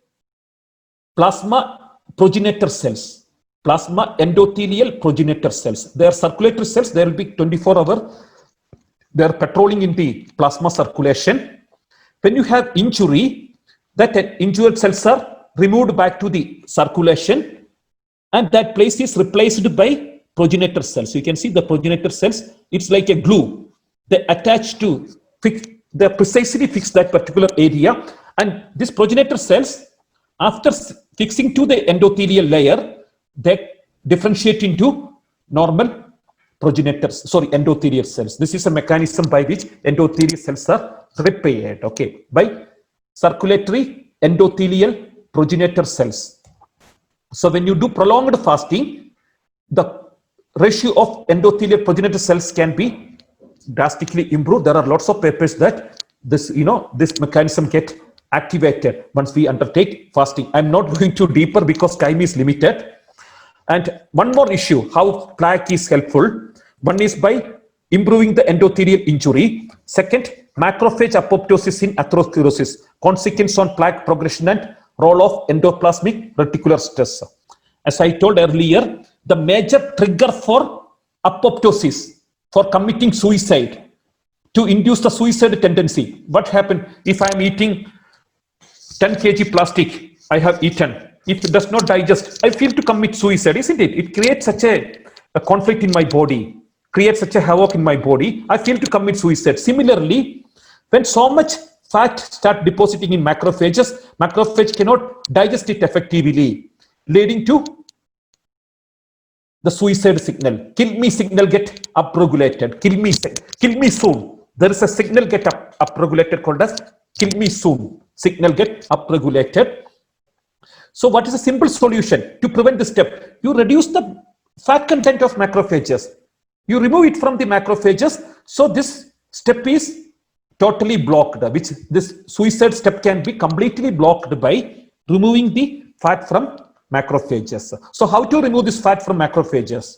plasma progenitor cells. Plasma endothelial progenitor cells. They are circulatory cells. They will be 24-hour. They are patrolling in the plasma circulation. When you have injury, that injured cells are removed back to the circulation, and that place is replaced by progenitor cells. So you can see the progenitor cells. It's like a glue. They attach to they precisely fix that particular area, and these progenitor cells, after fixing to the endothelial layer, they differentiate into normal endothelial cells. This is a mechanism by which endothelial cells are repaired, okay, by circulatory endothelial progenitor cells. So when you do prolonged fasting, the ratio of endothelial progenitor cells can be drastically improved. There are lots of papers that this mechanism get activated once we undertake fasting. I'm not going too deeper because time is limited. And one more issue, how plaque is helpful. One is by improving the endothelial injury. Second, macrophage apoptosis in atherosclerosis, consequence on plaque progression and role of endoplasmic reticular stress. As I told earlier, the major trigger for apoptosis, for committing suicide, to induce the suicide tendency. What happened if I am eating 10 kg plastic I have eaten? If it does not digest, I feel to commit suicide, isn't it? It creates such a conflict in my body, creates such a havoc in my body. I feel to commit suicide. Similarly, when so much fat start depositing in macrophages, macrophage cannot digest it effectively, leading to the suicide signal. Kill me signal get upregulated. Kill me soon. There is a signal get upregulated called as kill me soon. Signal get upregulated. So what is a simple solution to prevent this step? You reduce the fat content of macrophages. You remove it from the macrophages. So this step is totally blocked, which this suicide step can be completely blocked by removing the fat from macrophages. So how to remove this fat from macrophages?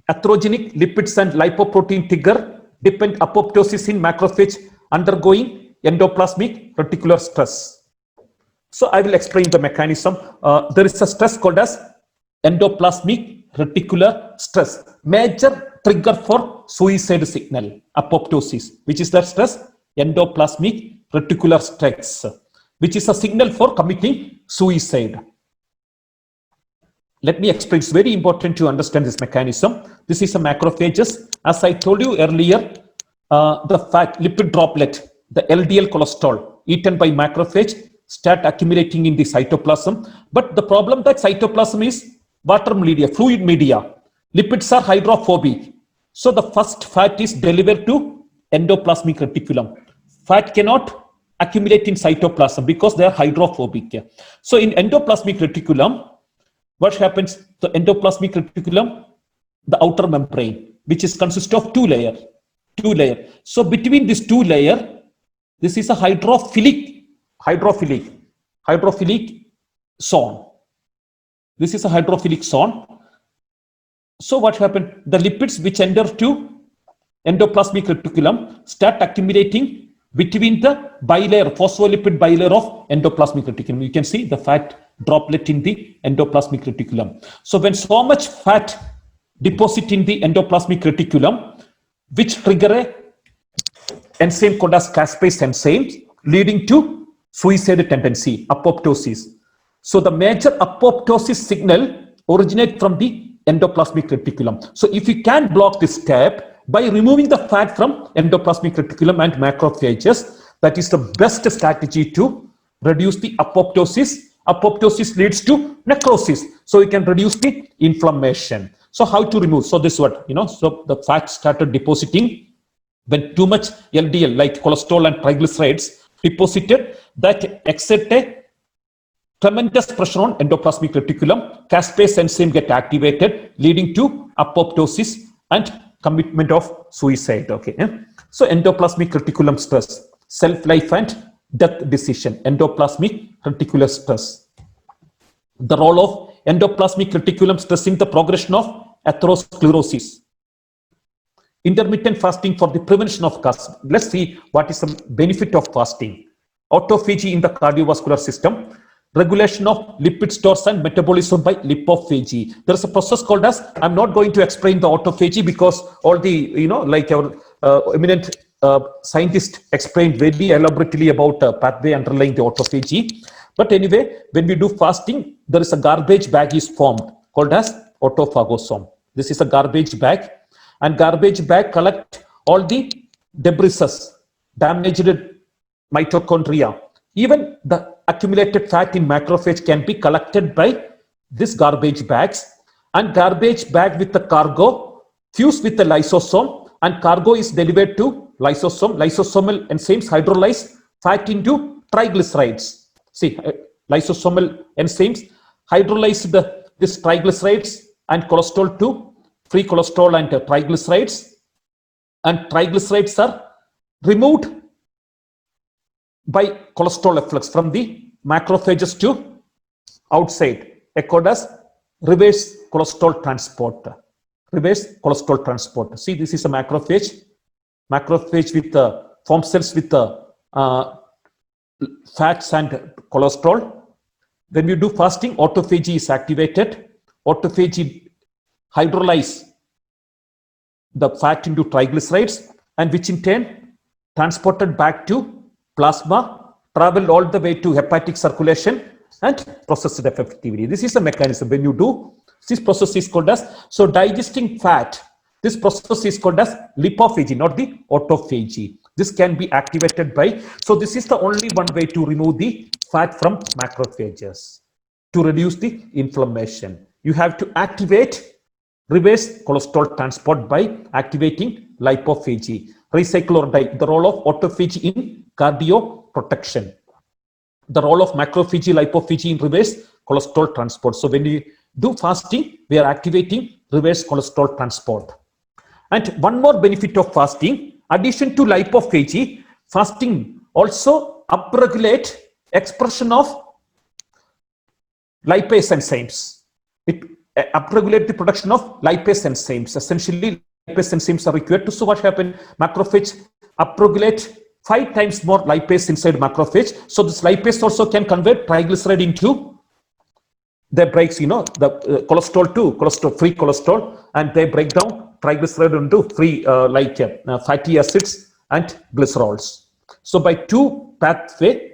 Atherogenic lipids and lipoprotein trigger depend apoptosis in macrophage undergoing endoplasmic reticular stress. So I will explain the mechanism. There is a stress called as endoplasmic reticular stress. Major trigger for suicide signal, apoptosis, which is that stress, endoplasmic reticular stress, which is a signal for committing suicide. Let me explain. It's very important to understand this mechanism. This is a macrophages. As I told you earlier, the fat lipid droplet, the LDL cholesterol eaten by macrophage start accumulating in the cytoplasm. But the problem that cytoplasm is water media, fluid media. Lipids are hydrophobic. So the first fat is delivered to endoplasmic reticulum. Fat cannot accumulate in cytoplasm because they are hydrophobic. So in endoplasmic reticulum, what happens? The endoplasmic reticulum, the outer membrane, which is consist of two layer. So between these two layer, this is a hydrophilic zone. This is a hydrophilic zone. So what happened? The lipids which enter to endoplasmic reticulum start accumulating between the bilayer, phospholipid bilayer of endoplasmic reticulum. You can see the fat droplet in the endoplasmic reticulum. So when so much fat deposit in the endoplasmic reticulum, which trigger a enzyme called as caspase enzyme, leading to suicide tendency, apoptosis. So the major apoptosis signal originate from the endoplasmic reticulum. So if you can block this step by removing the fat from endoplasmic reticulum and macrophages, that is the best strategy to reduce the apoptosis. Apoptosis leads to necrosis. So you can reduce the inflammation. So how to remove? So this what, so the fat started depositing when too much LDL like cholesterol and triglycerides deposited, that exert a tremendous pressure on endoplasmic reticulum. Caspase enzyme get activated, leading to apoptosis and commitment of suicide. Okay. So endoplasmic reticulum stress, self-life and death decision, endoplasmic reticular stress. The role of endoplasmic reticulum stress in the progression of atherosclerosis. Intermittent fasting for the prevention of cause. Let's see what is the benefit of fasting. Autophagy in the cardiovascular system. Regulation of lipid stores and metabolism by lipophagy. There is a process called as, I'm not going to explain the autophagy because all the, like our eminent scientist explained very elaborately about pathway underlying the autophagy. But anyway, when we do fasting, there is a garbage bag is formed called as autophagosome. This is a garbage bag, and garbage bag collect all the debris, damaged mitochondria. Even the accumulated fat in macrophage can be collected by this garbage bags, and garbage bag with the cargo fuse with the lysosome, and cargo is delivered to lysosome. Lysosomal enzymes hydrolyze fat into triglycerides. See, lysosomal enzymes hydrolyze this triglycerides and cholesterol to free cholesterol and triglycerides, and triglycerides are removed by cholesterol efflux from the macrophages to outside, called as reverse cholesterol transport. Reverse cholesterol transport. See, this is a macrophage. Macrophage with the form cells with the fats and cholesterol. When we do fasting, autophagy is activated. Autophagy hydrolyze the fat into triglycerides, and which in turn transported back to plasma, travel all the way to hepatic circulation and processed effectively. This is the mechanism. When you do this process is called as, so digesting fat, this process is called as lipophagy, not the autophagy. This can be activated by, so this is the only one way to remove the fat from macrophages, to reduce the inflammation. You have to activate reverse cholesterol transport by activating lipophagy. Recycle or die, the role of autophagy in cardioprotection. The role of macrophagy, lipophagy in reverse cholesterol transport. So when we do fasting, we are activating reverse cholesterol transport. And one more benefit of fasting, addition to lipophagy, fasting also upregulate expression of lipase enzymes. It upregulate the production of lipase enzymes. Essentially, lipase enzymes are required to. So what happened? Macrophage upregulate 5 times more lipase inside macrophage. So this lipase also can convert triglyceride into, they breaks, the cholesterol to cholesterol, free cholesterol, and they break down triglyceride into free fatty acids and glycerols. So by 2 pathway,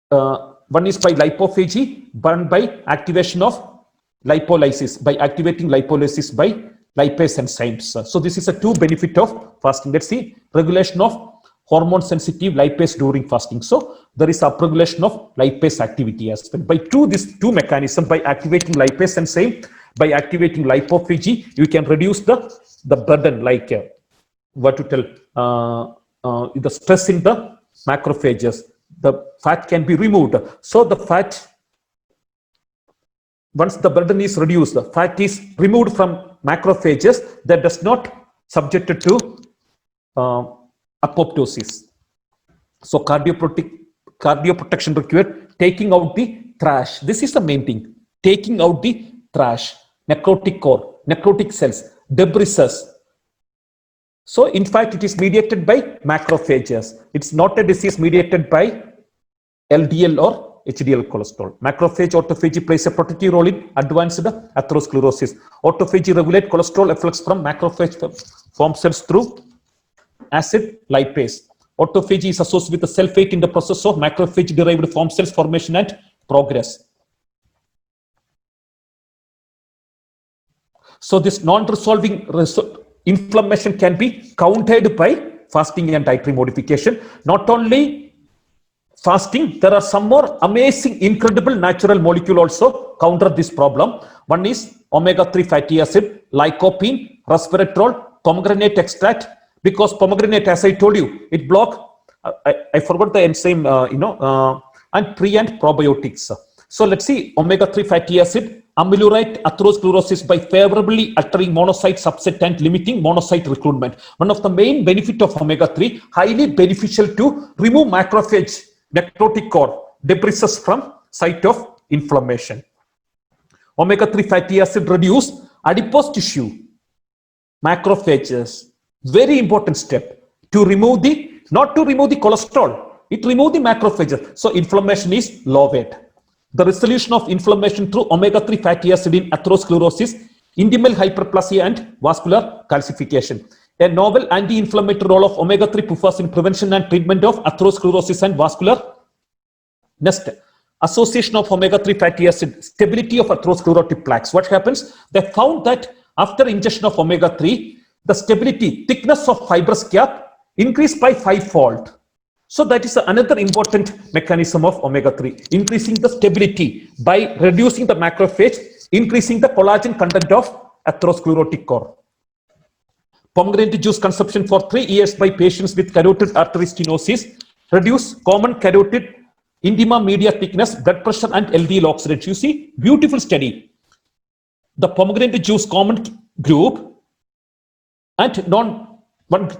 one is by lipophagy, one by activation of lipolysis, by activating lipolysis by lipase enzymes. So this is a 2 benefit of fasting. Let's see, regulation of hormone sensitive lipase during fasting. So there is upregulation of lipase activity as well. By these two mechanisms, by activating lipase enzyme, by activating lipophagy, you can reduce the burden, like what to tell, the stress in the macrophages. The fat can be removed. So the fat, once the burden is reduced, the fat is removed from macrophages, that does not subjected to apoptosis. So cardioprotection required, taking out the trash. This is the main thing, taking out the trash, necrotic core, necrotic cells, debris. So in fact, it is mediated by macrophages. It's not a disease mediated by LDL or HDL cholesterol. Macrophage autophagy plays a protective role in advanced atherosclerosis. Autophagy regulate cholesterol efflux from macrophage form cells through acid lipase. Autophagy is associated with the cell fate in the process of macrophage derived form cells formation and progress. So this non-resolving inflammation can be countered by fasting and dietary modification. Not only fasting, there are some more amazing, incredible natural molecule also counter this problem. One is omega-3 fatty acid, lycopene, resveratrol, pomegranate extract. Because pomegranate, as I told you, it block, I forgot the enzyme, and pre and probiotics. So let's see, omega-3 fatty acid ameliorate atherosclerosis by favorably altering monocyte subset and limiting monocyte recruitment. One of the main benefit of omega-3, highly beneficial to remove macrophage, necrotic core, debris from site of inflammation. Omega-3 fatty acid reduce adipose tissue, macrophages. Very important step to remove not to remove the cholesterol, it remove the macrophages. So inflammation is lowered. The resolution of inflammation through omega-3 fatty acid in atherosclerosis, intimal hyperplasia and vascular calcification. A novel anti-inflammatory role of omega-3 PUFAs in prevention and treatment of atherosclerosis and vascular. Next, association of omega-3 fatty acid, stability of atherosclerotic plaques. What happens? They found that after ingestion of omega-3, the stability, thickness of fibrous cap increased by 5-fold. So that is another important mechanism of omega-3, increasing the stability by reducing the macrophage, increasing the collagen content of atherosclerotic core. Pomegranate juice consumption for 3 years by patients with carotid artery stenosis reduce common carotid intima media thickness, blood pressure and LDL oxidation. You see, beautiful study. The pomegranate juice common group and one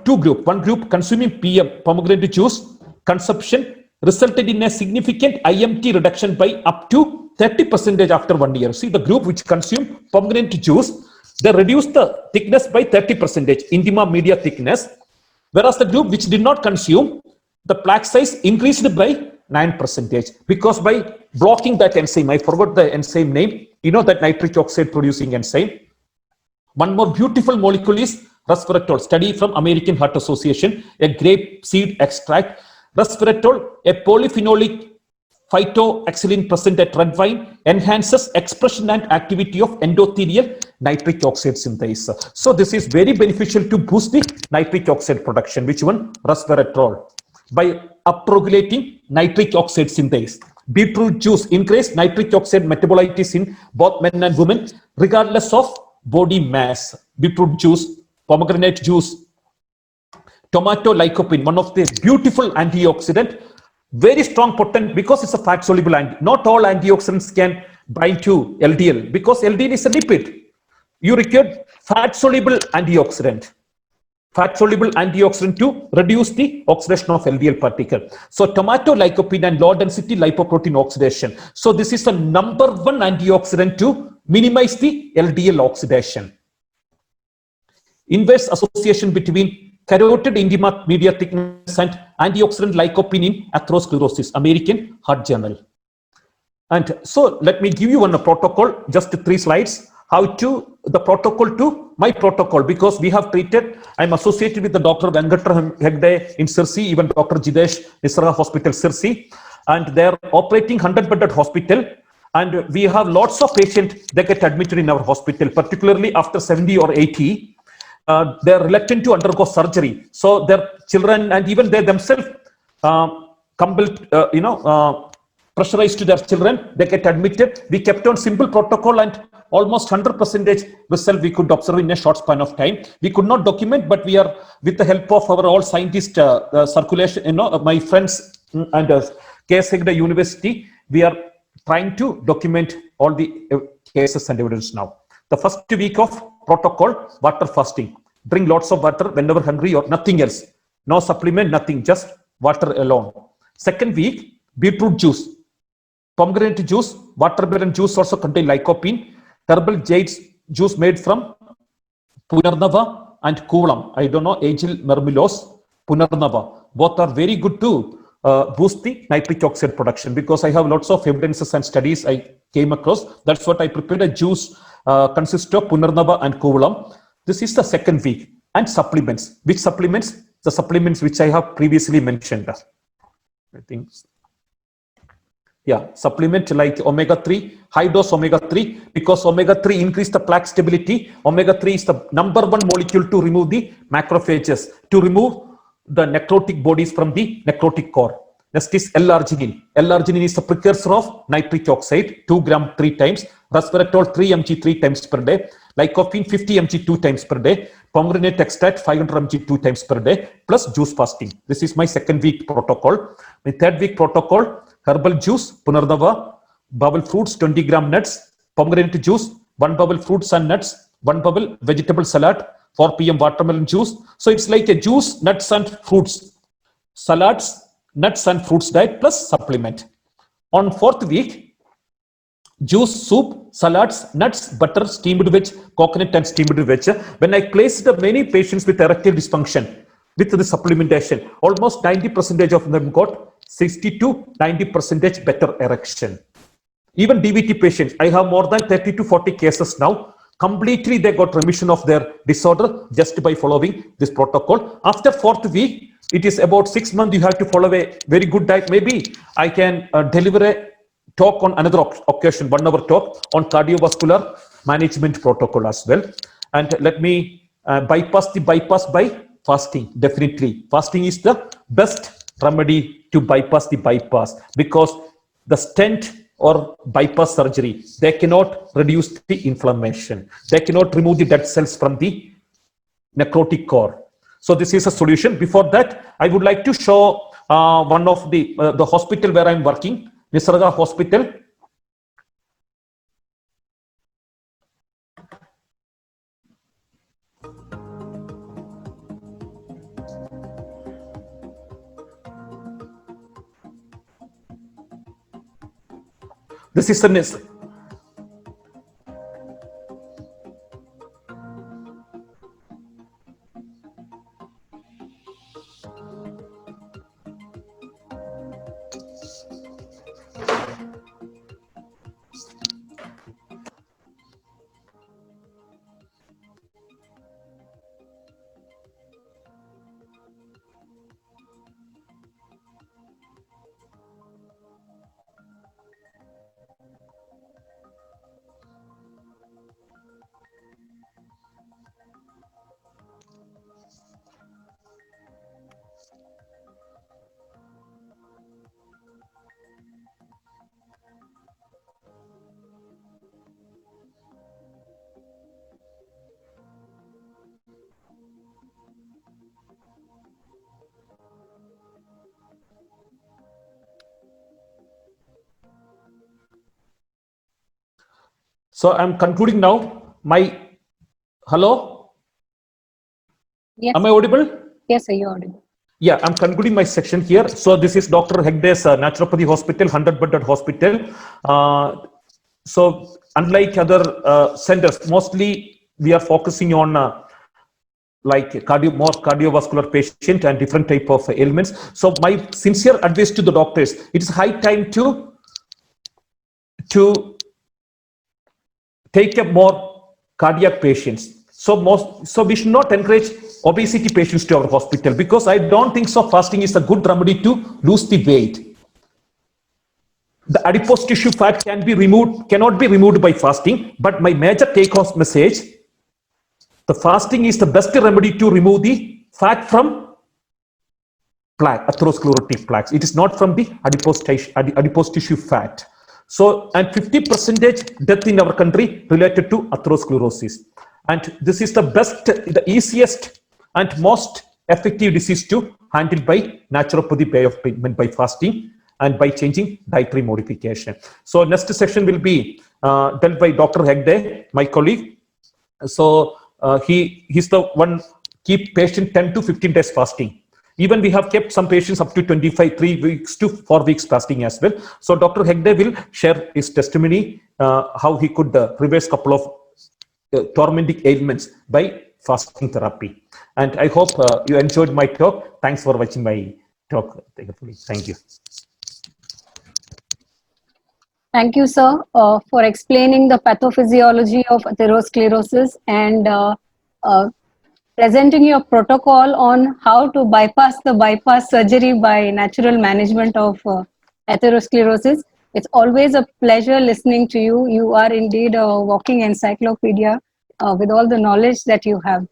group consuming PM pomegranate juice consumption resulted in a significant IMT reduction by up to 30% after 1 year. See, the group which consumed pomegranate juice, they reduced the thickness by 30%, intima media thickness, whereas the group which did not consume, the plaque size increased by 9%, because by blocking that enzyme, I forgot the enzyme name, that nitric oxide producing enzyme. One more beautiful molecule is resveratrol, study from American Heart Association, a grape seed extract. Resveratrol, a polyphenolic phytoxylin present at red wine, enhances expression and activity of endothelial nitric oxide synthase. So this is very beneficial to boost the nitric oxide production. Which one? Resveratrol. By upregulating nitric oxide synthase. Beetroot juice increase nitric oxide metabolites in both men and women regardless of body mass. Beetroot juice, pomegranate juice, tomato lycopene, one of the beautiful antioxidant, very strong, potent, because it's a fat soluble and not all antioxidants can bind to LDL, because LDL is a lipid. You require fat soluble antioxidant. fat-soluble antioxidant to reduce the oxidation of LDL particle. So tomato lycopene and low-density lipoprotein oxidation. So this is the number one antioxidant to minimize the LDL oxidation. Inverse association between carotid intima media thickness and antioxidant lycopene in atherosclerosis, American Heart Journal. And so let me give you one protocol, just 3 slides, how to, the protocol to my protocol, because we have treated, I'm associated with the Dr. Venkatra Hegde in Sirsi, even Dr. Jidesh, Nisarga Hospital, Sirsi, and they're operating 100-bedded hospital. And we have lots of patients that get admitted in our hospital, particularly after 70 or 80. They're reluctant to undergo surgery. So their children and even they themselves compelled, pressurized to their children, they get admitted. We kept on simple protocol and almost 100% result we could observe in a short span of time. We could not document, but we are, with the help of our all scientist circulation, my friends and KS Hegde University, we are trying to document all the cases and evidence now. The first week of protocol, water fasting. Drink lots of water whenever hungry or nothing else. No supplement, nothing, just water alone. Second week, beetroot juice. Pomegranate juice, watermelon juice also contain lycopene. Herbal jade juice made from Punarnava and Kulam. I don't know, Angel Mermillos, Punarnava. Both are very good to boost the nitric oxide production, because I have lots of evidences and studies I came across. That's what I prepared. A juice consists of Punarnava and Kulam. This is the second week. And supplements. Which supplements? The supplements which I have previously mentioned. I think. Yeah, supplement like omega-3, high dose omega-3, because omega-3 increase the plaque stability. Omega-3 is the number one molecule to remove the macrophages, to remove the necrotic bodies from the necrotic core. Next is L-arginine. L-arginine is the precursor of nitric oxide, 2 gram 3 times. Resveratrol 3 mg 3 times per day. Lycopene 50 mg 2 times per day. Pomegranate extract 500 mg 2 times per day, plus juice fasting. This is my second week protocol. My third week protocol, herbal juice, Punarnava, bubble fruits, 20 gram nuts, pomegranate juice, 1 bubble fruits and nuts, 1 bubble vegetable salad, 4 p.m. watermelon juice. So it's like a juice, nuts and fruits, salads, nuts and fruits diet plus supplement. On fourth week, juice, soup, salads, nuts, butter, steamed veg, coconut and steamed veg. When I placed many patients with erectile dysfunction with the supplementation, almost 90% of them got 60 to 90% better erection. Even DVT patients, I have more than 30 to 40 cases now. Completely they got remission of their disorder just by following this protocol. After fourth week, it is about 6 months you have to follow a very good diet. Maybe I can deliver a talk on another occasion, 1 hour talk on cardiovascular management protocol as well. And let me bypass by fasting. Definitely fasting is the best remedy to bypass the bypass, because the stent or bypass surgery, they cannot reduce the inflammation, they cannot remove the dead cells from the necrotic core. So this is a solution. Before that, I would like to show one of the hospital where I'm working, Nisarga Hospital. This is the So I'm concluding now. Hello? Yes, Am I audible? yes, sir, you're audible. Yeah, I'm concluding my section here. So this is Dr. Hegde's Naturopathy Hospital, 100-bedded hospital. So unlike other centers, mostly we are focusing on like more cardiovascular patient and different type of ailments. So my sincere advice to the doctors, it is high time to take up more cardiac patients. So we should not encourage obesity patients to our hospital, because I don't think so fasting is a good remedy to lose the weight. The adipose tissue fat cannot be removed by fasting. But my major take-home message, the fasting is the best remedy to remove the fat from plaque, atherosclerotic plaques. It is not from the adipose tissue fat. So, and 50% death in our country related to atherosclerosis. And this is the easiest and most effective disease to handle by naturopathy way of treatment, by fasting and by changing dietary modification. So next session will be dealt by Dr. Hegde, my colleague. So he's the one keep patient 10 to 15 days fasting. Even we have kept some patients up to 3 weeks to 4 weeks fasting as well. So Dr. Hegde will share his testimony, how he could reverse couple of tormenting ailments by fasting therapy. And I hope you enjoyed my talk. Thanks for watching my talk. Thank you. Thank you, sir, for explaining the pathophysiology of atherosclerosis and presenting your protocol on how to bypass the bypass surgery by natural management of atherosclerosis. It's always a pleasure listening to you. You are indeed a walking encyclopedia with all the knowledge that you have.